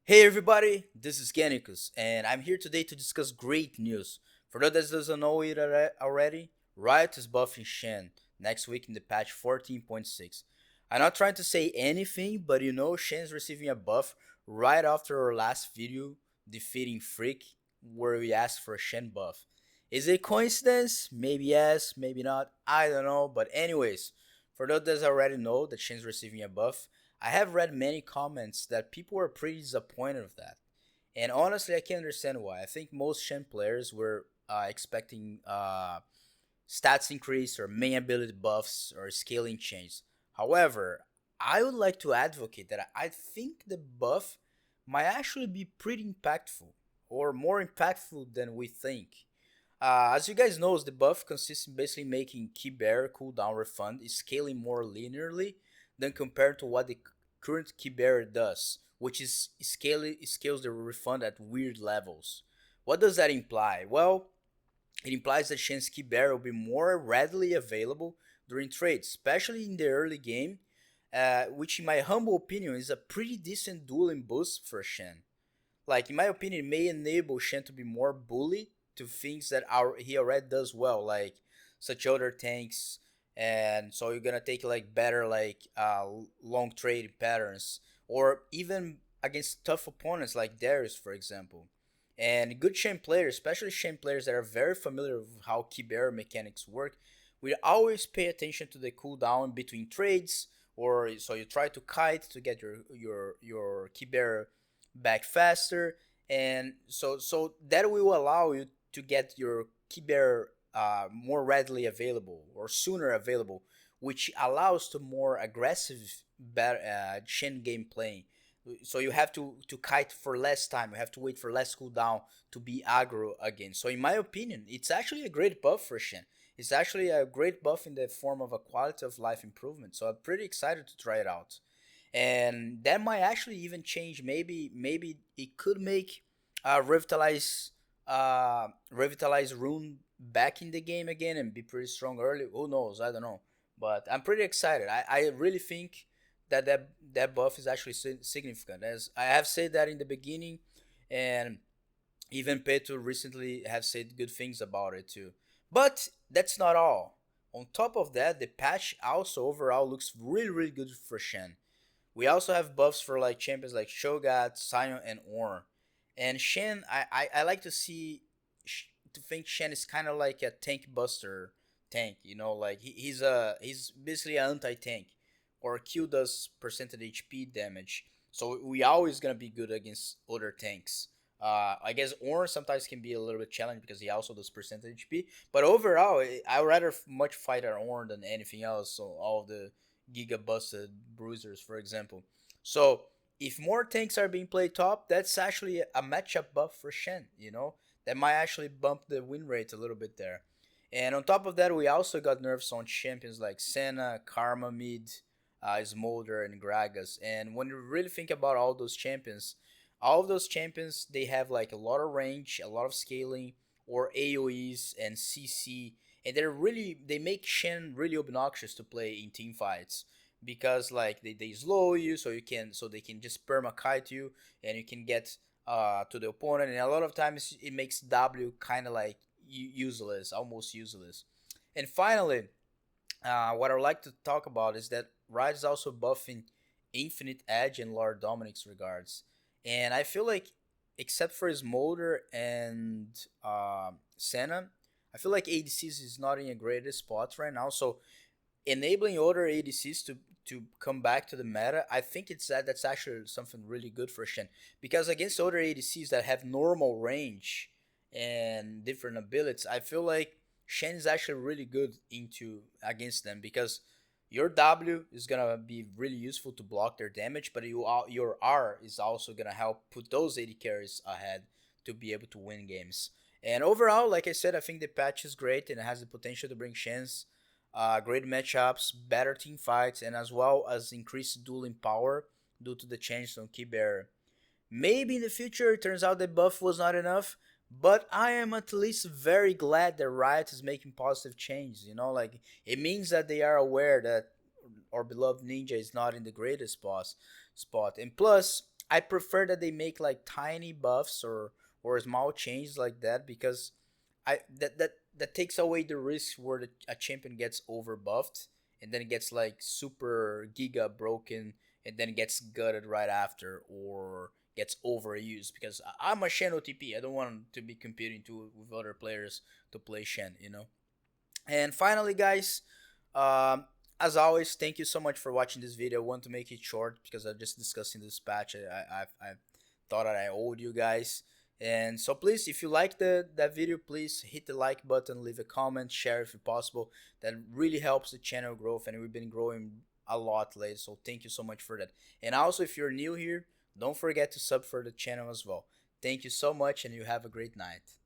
Hey everybody, this is Gannicus, and I'm here today to discuss great news. For those that doesn't know it already, Riot is buffing Shen next week in the patch 14.6. I'm not trying to say anything, but Shen's receiving a buff right after our last video defeating Freak, where we asked for a Shen buff. Is it coincidence? Maybe yes, maybe not. I don't know. But anyways, for those that already know that Shen's receiving a buff, I have read many comments that people were pretty disappointed with that. And honestly, I can understand why. I think most Shen players were expecting stats increase or main ability buffs or scaling change. However, I would like to advocate that I think the buff might actually be pretty impactful or more impactful than we think. As you guys know, the buff consists in basically making key bearer cooldown refund is scaling more linearly than compared to what the current key bearer does, which is scales the refund at weird levels. What does that imply? Well, it implies that Shen's key bearer will be more readily available during trades, especially in the early game, which in my humble opinion is a pretty decent dueling boost for Shen. Like in my opinion, it may enable Shen to be more bully to things that he already does well, like such other tanks, and so you're gonna take like better like long trade patterns, or even against tough opponents like Darius, for example. And good Shen players, especially Shen players that are very familiar with how Kibera mechanics work, will always pay attention to the cooldown between trades, or so you try to kite to get your Kibera back faster, and so that will allow you to get your key bearer more readily available or sooner available, which allows to more aggressive Shen game playing. So you have to kite for less time. You have to wait for less cooldown to be aggro again. So in my opinion, it's actually a great buff for Shen. It's actually a great buff in the form of a quality of life improvement. So I'm pretty excited to try it out, and that might actually even change. Maybe it could make revitalize Rune back in the game again and be pretty strong early. Who knows? I don't know, but I'm pretty excited. I really think that buff is actually significant. As I have said that in the beginning, and even Petro recently have said good things about it too. But that's not all. On top of that, the patch also overall looks really good for Shen. We also have buffs for like champions like Shogat, Sion, and Ornn. And Shen, I like to to think Shen is kind of like a tank buster tank. Like he's basically an anti tank, or Q does percentage HP damage. So we always gonna be good against other tanks. I guess Ornn sometimes can be a little bit challenging because he also does percentage HP. But overall, I would rather much fight an Ornn than anything else. So all of the Giga busted bruisers, for example. So if more tanks are being played top, that's actually a matchup buff for Shen. That might actually bump the win rate a little bit there. And on top of that, we also got nerfs on champions like Senna, Karma Mid, Smolder, and Gragas. And when you really think about all of those champions, they have like a lot of range, a lot of scaling, or AoEs and CC, and they make Shen really obnoxious to play in team fights because like they slow you, so they can just perma kite you, and you can get to the opponent, and a lot of times it makes W kind of like useless, almost useless. And finally, what I would like to talk about is that Riot is also buffing Infinite Edge and Lord Dominic's regards. And I feel like, except for his Molder and Senna, I feel like ADCs is not in a greatest spot right now. So enabling other ADCs to come back to the meta, I think that's actually something really good for Shen. Because against other ADCs that have normal range and different abilities, I feel like Shen is actually really good into against them because your W is gonna be really useful to block their damage, but your R is also gonna help put those AD carries ahead to be able to win games. And overall, like I said, I think the patch is great and it has the potential to bring Shen's great matchups, better team fights, and as well as increased dueling power due to the change on key bearer. Maybe in the future it turns out that buff was not enough, but I am at least very glad that Riot is making positive changes. Like it means that they are aware that our beloved Ninja is not in the greatest spot. And plus, I prefer that they make like tiny buffs or small changes like that, because that takes away the risk where a champion gets over buffed and then it gets like super giga broken and then gets gutted right after, or gets overused, because I'm a Shen OTP. I don't want to be competing with other players to play Shen, you know. And finally, guys, um, as always, thank you so much for watching this video. I want to make it short because I'm just discussing this patch. I thought that I owed you guys. And so please, if you like that video, please hit the like button, leave a comment, share if possible. That really helps the channel growth, and we've been growing a lot lately. So thank you so much for that. And also, if you're new here, don't forget to sub for the channel as well. Thank you so much, and you have a great night.